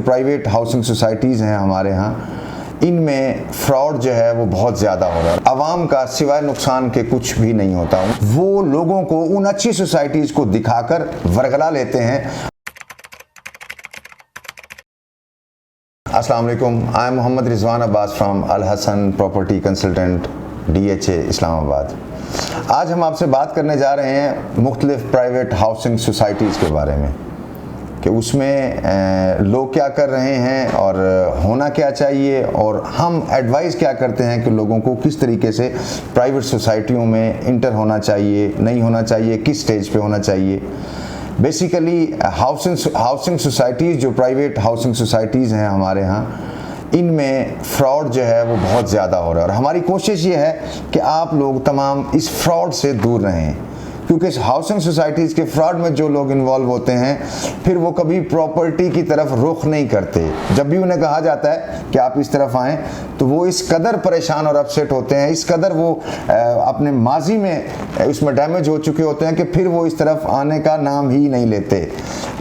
Private housing societies हैं हमारे यहाँ, इनमें फ्रॉड जो है वो बहुत ज़्यादा हो रहा है। आवाम का सिवाय नुकसान के कुछ भी नहीं होता। वो लोगों को उन अच्छी सोसाइटीज़ को दिखाकर वरगला लेते हैं। अस्सलाम वालेकुम, I am Mohammad Rizwan Abbas from Al Hasan property consultant DHA Islamabad. आज हम आपसे बात करने जा रहे हैं मुख्तलिफ प्राइवेट हाउसिंग सोसाइटीज़ के बारे में कि उसमें लोग क्या कर रहे हैं और होना क्या चाहिए, और हम एडवाइस क्या करते हैं कि लोगों को किस तरीके से प्राइवेट सोसाइटियों में इंटर होना चाहिए, नहीं होना चाहिए, किस स्टेज पे होना चाहिए। बेसिकली हाउसिंग सोसाइटीज़, जो प्राइवेट हाउसिंग सोसाइटीज़ हैं हमारे यहाँ, इनमें फ्रॉड जो है वो बहुत ज़्यादा हो रहा है। और हमारी कोशिश ये है कि आप लोग तमाम इस फ्रॉड से दूर रहें, क्योंकि इस हाउसिंग सोसाइटीज़ के फ्रॉड में जो लोग इन्वॉल्व होते हैं फिर वो कभी प्रॉपर्टी की तरफ रुख नहीं करते। जब भी उन्हें कहा जाता है कि आप इस तरफ आएँ तो वो इस कदर परेशान और अपसेट होते हैं, इस कदर वो अपने माजी में उसमें डैमेज हो चुके होते हैं कि फिर वो इस तरफ आने का नाम ही नहीं लेते।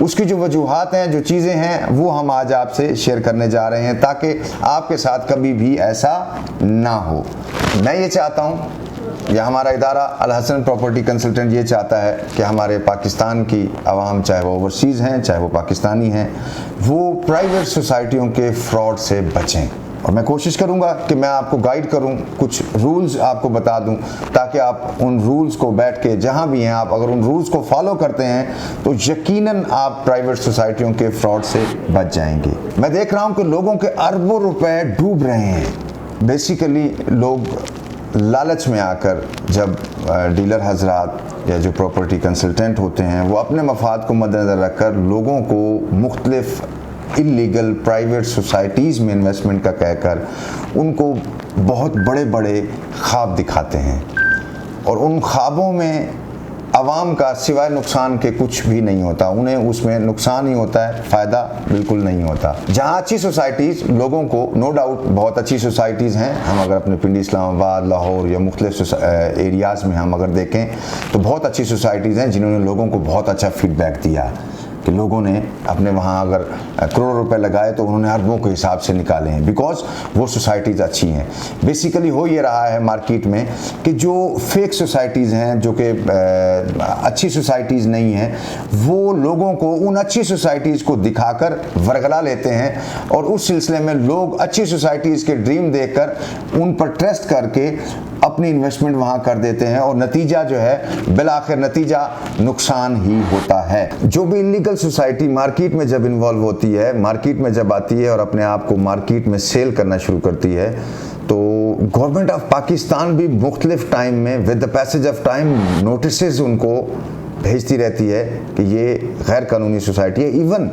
उसकी जो वजूहात हैं, जो चीज़ें हैं, वो हम आज आपसे शेयर करने जा रहे हैं ताकि आपके साथ कभी भी ऐसा ना हो। मैं ये चाहता हूँ, या हमारा इदारा अल हसन प्रॉपर्टी कंसल्टेंट ये चाहता है कि हमारे पाकिस्तान की आवाम, चाहे वो ओवरसीज़ हैं चाहे वो पाकिस्तानी हैं, वो प्राइवेट सोसाइटियों के फ्रॉड से बचें। और मैं कोशिश करूंगा कि मैं आपको गाइड करूं, कुछ रूल्स आपको बता दूं, ताकि आप उन रूल्स को बैठ के जहां भी हैं, आप अगर उन रूल्स को फॉलो करते हैं तो यकीनन आप प्राइवेट सोसाइटियों के फ्रॉड से बच जाएंगे। मैं देख रहा हूं कि लोगों के अरबों रुपए डूब रहे हैं। बेसिकली लोग लालच में आकर, जब डीलर हजरात या जो प्रॉपर्टी कंसल्टेंट होते हैं वो अपने मफाद को मद्देनज़र रखकर लोगों को मुख्तलिफ इल्लीगल प्राइवेट सोसाइटीज़ में इन्वेस्टमेंट का कहकर उनको बहुत बड़े बड़े ख्वाब दिखाते हैं, और उन ख्वाबों में आवाम का सिवाय नुकसान के कुछ भी नहीं होता। उन्हें उसमें नुकसान ही होता है, फ़ायदा बिल्कुल नहीं होता। जहाँ अच्छी सोसाइटीज़ लोगों को, नो डाउट बहुत अच्छी सोसाइटीज़ हैं, हम अगर अपने पिंडी, इस्लामाबाद, लाहौर या मुख्तलिफ एरियाज़ में हम अगर देखें तो बहुत अच्छी सोसाइटीज़ हैं जिन्होंने लोगों को बहुत अच्छा फीडबैक दिया कि लोगों ने अपने वहाँ अगर करोड़ों रुपए लगाए तो उन्होंने अरबों के हिसाब से निकाले हैं, बिकॉज वो सोसाइटीज़ अच्छी हैं। बेसिकली हो ये रहा है मार्केट में कि जो फेक सोसाइटीज़ हैं, जो कि अच्छी सोसाइटीज़ नहीं हैं, वो लोगों को उन अच्छी सोसाइटीज़ को दिखाकर वरगला लेते हैं, और उस सिलसिले में लोग अच्छी सोसाइटीज़ के ड्रीम देखकर उन पर ट्रस्ट करके अपनी इन्वेस्टमेंट वहाँ कर देते हैं, और नतीजा जो है, बिलाखिर नतीजा नुकसान ही होता है। जो भी इलीगल सोसाइटी मार्केट में जब इन्वॉल्व होती है, मार्केट में जब आती है और अपने आप को मार्केट में सेल करना शुरू करती है, तो गवर्नमेंट ऑफ पाकिस्तान भी मुख्तलिफ टाइम में with the passage of time notices उनको भेजती रहती है कि ये गैर कानूनी सोसाइटी है। इवन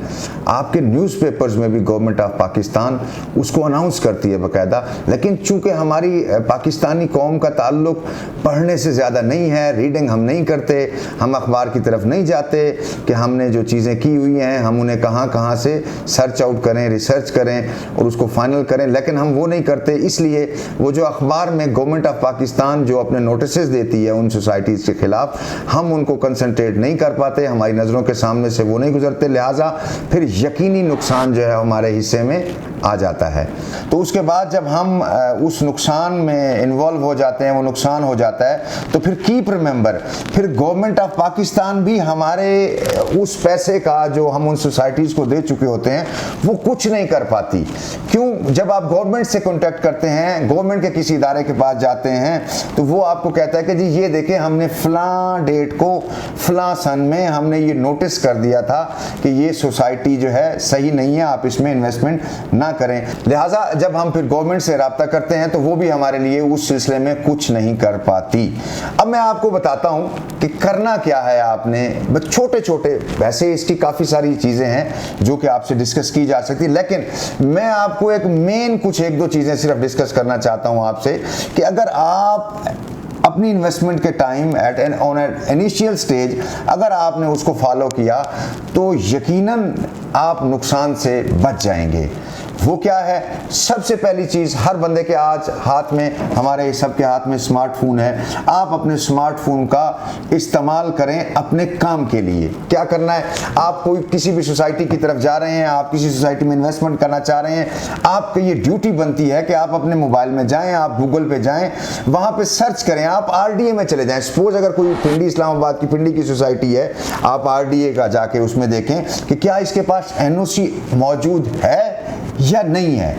आपके न्यूज़पेपर्स में भी गवर्नमेंट ऑफ पाकिस्तान उसको अनाउंस करती है बाकायदा। लेकिन चूंकि हमारी पाकिस्तानी कौम का ताल्लुक पढ़ने से ज़्यादा नहीं है, रीडिंग हम नहीं करते, हम अखबार की तरफ नहीं जाते कि हमने जो चीज़ें की हुई हैं हम उन्हें कहाँ से सर्च आउट करें, रिसर्च करें और उसको फाइनल करें, लेकिन हम वो नहीं करते। इसलिए वो जो अखबार में गवर्नमेंट ऑफ पाकिस्तान जो अपने नोटिस देती है उन सोसाइटीज़ के ख़िलाफ़, हम उनको कंसंट्रेट नहीं कर पाते, हमारी नज़रों के सामने से वो नहीं गुजरते, लिहाजा फिर यकीनी नुकसान जो है हमारे हिस्से में आ जाता है। तो उसके बाद जब हम उस नुकसान में इन्वॉल्व हो जाते हैं, वो नुकसान हो जाता है, तो फिर कीप रिमेंबर, फिर गवर्नमेंट ऑफ पाकिस्तान भी हमारे उस पैसे का जो हम उन सोसाइटीज़ को दे चुके होते हैं वो कुछ नहीं कर पाती। क्यों? जब आप गवर्नमेंट से कॉन्टेक्ट करते हैं, गवर्नमेंट के किसी इदारे के पास जाते हैं, तो वो आपको कहता है कि जी ये देखें, हमने फ़लाँ डेट को फ़लाँ सन में हमने ये नोटिस कर दिया था कि ये सोसाइटी जो है सही नहीं है, आप इसमें इन्वेस्टमेंट ना करें। लिहाजा जब हम फिर गवर्नमेंट से रब्ता करते हैं तो वो भी हमारे लिए उस सिलसिले में कुछ नहीं कर पाती। अब मैं आपको बताता हूं कि करना क्या है आपने। बस छोटे छोटे, वैसे इसकी काफ़ी सारी चीज़ें हैं जो कि आपसे डिस्कस की जा सकती है, लेकिन मैं आपको एक मेन कुछ एक दो चीज़ें सिर्फ डिस्कस करना चाहता हूं आपसे कि अगर आप अपनी इन्वेस्टमेंट के time on an initial stage अगर आपने उसको फॉलो किया तो यकीनन आप नुकसान से बच जाएंगे। वो क्या है? सबसे पहली चीज़, हर बंदे के आज हाथ में, हमारे सबके हाथ में स्मार्टफोन है। आप अपने स्मार्टफोन का इस्तेमाल करें अपने काम के लिए। क्या करना है? आप कोई किसी भी सोसाइटी की तरफ जा रहे हैं, आप किसी सोसाइटी में इन्वेस्टमेंट करना चाह रहे हैं, आपकी ये ड्यूटी बनती है कि आप अपने मोबाइल में जाएं, आप गूगल पे जाएं, वहां पे सर्च करें, आप आरडीए में चले जाएं। सपोज अगर कोई पिंडी, इस्लामाबाद की पिंडी की सोसाइटी है, आप आरडीए का जाके उसमें देखें कि क्या इसके पास एनओसी मौजूद है या नहीं है।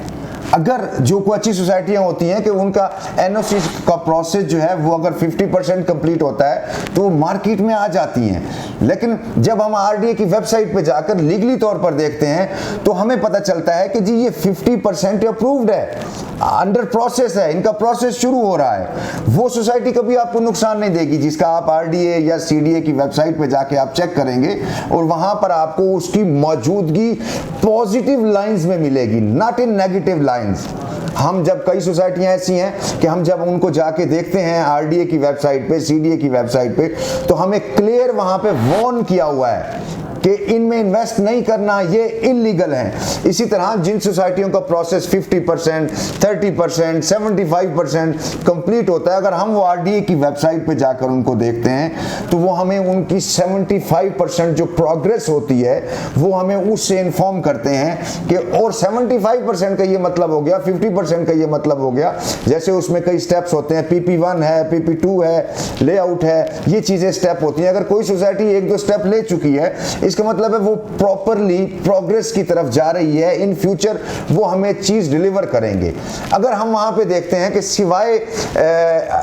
अगर जो कोई अच्छी सोसाइटियां होती हैं कि उनका एनओसी का प्रोसेस जो है वो अगर 50% कंप्लीट होता है तो वो मार्केट में आ जाती हैं। लेकिन जब हम आरडीए की वेबसाइट पे जाकर लीगली तौर पर देखते हैं तो हमें पता चलता है कि जी ये 50% अप्रूव्ड है, अंडर प्रोसेस है, इनका प्रोसेस शुरू हो रहा है। वो सोसाइटी कभी आपको नुकसान नहीं देगी जिसका आप आरडीए या सीडीए की वेबसाइट पे जाके आप चेक करेंगे और वहां पर आपको उसकी मौजूदगी पॉजिटिव लाइंस में मिलेगी, नॉट इन नेगेटिव लाइंस। हम जब कई सोसाइटियां ऐसी हैं कि हम जब उनको जाके देखते हैं आरडीए की वेबसाइट पे, सीडीए की वेबसाइट पे, तो हमें क्लियर वहां पे वार्न किया हुआ है कि इनमें इन्वेस्ट नहीं करना, ये इलीगल है। इसी तरह जिन सोसाइटियों का प्रोसेस 50%, 30%, 75% कंप्लीट होता है, अगर हम वो आरडीए की वेबसाइट पे जाकर उनको देखते हैं तो वो हमें उनकी 75% जो प्रोग्रेस होती है वो हमें उससे इन्फॉर्म करते हैं कि, और 75% का ये मतलब हो गया, 50% का ये मतलब हो गया, जैसे उसमें कई स्टेप्स होते हैं, PP1 है, PP2 है, लेआउट है, ये चीजें स्टेप होती हैं। अगर कोई सोसाइटी 1-2 स्टेप ले चुकी है, इसका मतलब है वो प्रॉपरली प्रोग्रेस की तरफ जा रही है, इन फ्यूचर वो हमें चीज डिलीवर करेंगे। अगर हम वहां पे देखते हैं कि सिवाय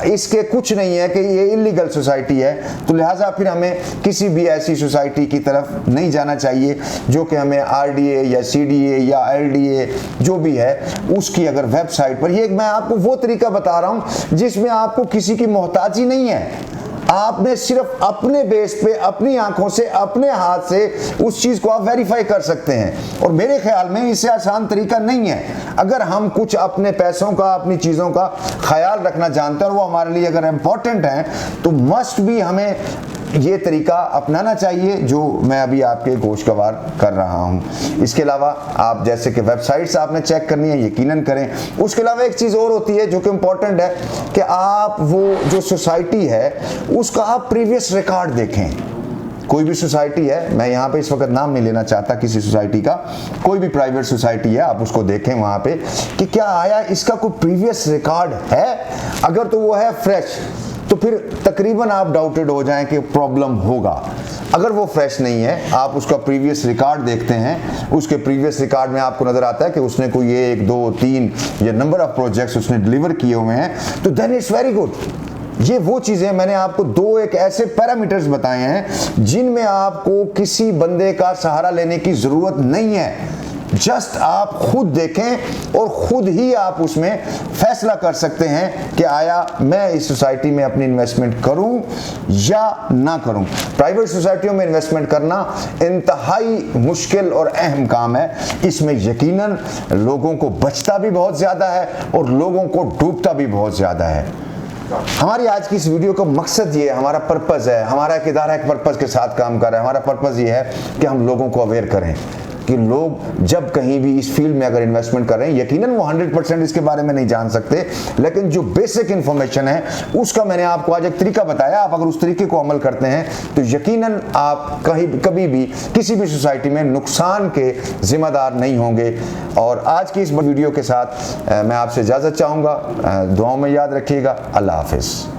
इसके कुछ नहीं है कि ये इलीगल सोसाइटी है, तो लिहाजा फिर हमें किसी भी ऐसी सोसाइटी की तरफ नहीं जाना चाहिए जो कि हमें आरडीए या सीडीए या एलडीए जो भी है उसकी अगर वेबसाइट पर, ये मैं आपको वो तरीका बता रहा हूं जिसमें आपको किसी की मोहताजी नहीं है। आपने सिर्फ अपने बेस पे, अपनी आंखों से, अपने हाथ से उस चीज को आप वेरीफाई कर सकते हैं। और मेरे ख्याल में इससे आसान तरीका नहीं है। अगर हम कुछ अपने पैसों का, अपनी चीजों का ख्याल रखना जानते हैं और वो हमारे लिए अगर इंपॉर्टेंट है तो मस्ट भी हमें ये तरीका अपनाना चाहिए जो मैं अभी आपके गोशगवार कर रहा हूं। इसके अलावा आप जैसे कि वेबसाइट्स आपने चेक करनी है, यकीनन करें। उसके अलावा एक चीज़ और होती है जो कि इम्पोर्टेंट है कि आप वो जो सोसाइटी है उसका आप प्रीवियस रिकॉर्ड देखें। कोई भी सोसाइटी है, मैं यहाँ पे इस वक्त नाम नहीं लेना चाहता किसी सोसाइटी का, कोई भी प्राइवेट सोसाइटी है, आप उसको देखें वहाँ पे कि क्या आया, इसका कोई प्रीवियस रिकॉर्ड है। अगर तो वो है फ्रेश तो फिर तकरीबन आप डाउटेड हो जाएं कि प्रॉब्लम होगा। अगर वो फ्रेश नहीं है, आप उसका प्रीवियस रिकॉर्ड देखते हैं, उसके प्रीवियस रिकॉर्ड में आपको नजर आता है कि उसने कोई 1, 2, 3 या नंबर ऑफ प्रोजेक्ट्स उसने डिलीवर किए हुए हैं, तो देन इट्स वेरी गुड। ये वो चीजें मैंने आपको 2 एक ऐसे पैरामीटर्स बताए हैं जिनमें आपको किसी बंदे का सहारा लेने की जरूरत नहीं है। जस्ट आप खुद देखें और खुद ही आप उसमें फैसला कर सकते हैं कि आया मैं इस सोसाइटी में अपनी इन्वेस्टमेंट करूं या ना करूं। प्राइवेट सोसाइटियों में इन्वेस्टमेंट करना इंतहाई मुश्किल और अहम काम है। इसमें यकीनन लोगों को बचता भी बहुत ज़्यादा है और लोगों को डूबता भी बहुत ज़्यादा है। हमारी आज की इस वीडियो का मकसद ये है, हमारा पर्पज़ है, हमारा एक इदारा एक पर्पज़ के साथ काम कर रहा है। हमारा पर्पज़ ये है कि हम लोगों को अवेयर करें कि लोग जब कहीं भी इस फील्ड में अगर इन्वेस्टमेंट कर रहे हैं, यकीनन वो 100% इसके बारे में नहीं जान सकते, लेकिन जो बेसिक इन्फॉर्मेशन है उसका मैंने आपको आज एक तरीका बताया। आप अगर उस तरीके को अमल करते हैं तो यकीनन आप कभी भी किसी भी सोसाइटी में नुकसान के जिम्मेदार नहीं होंगे। और आज की इस वीडियो के साथ मैं आपसे इजाज़त चाहूँगा। दुआओं में याद रखिएगा। अल्लाह हाफिज़।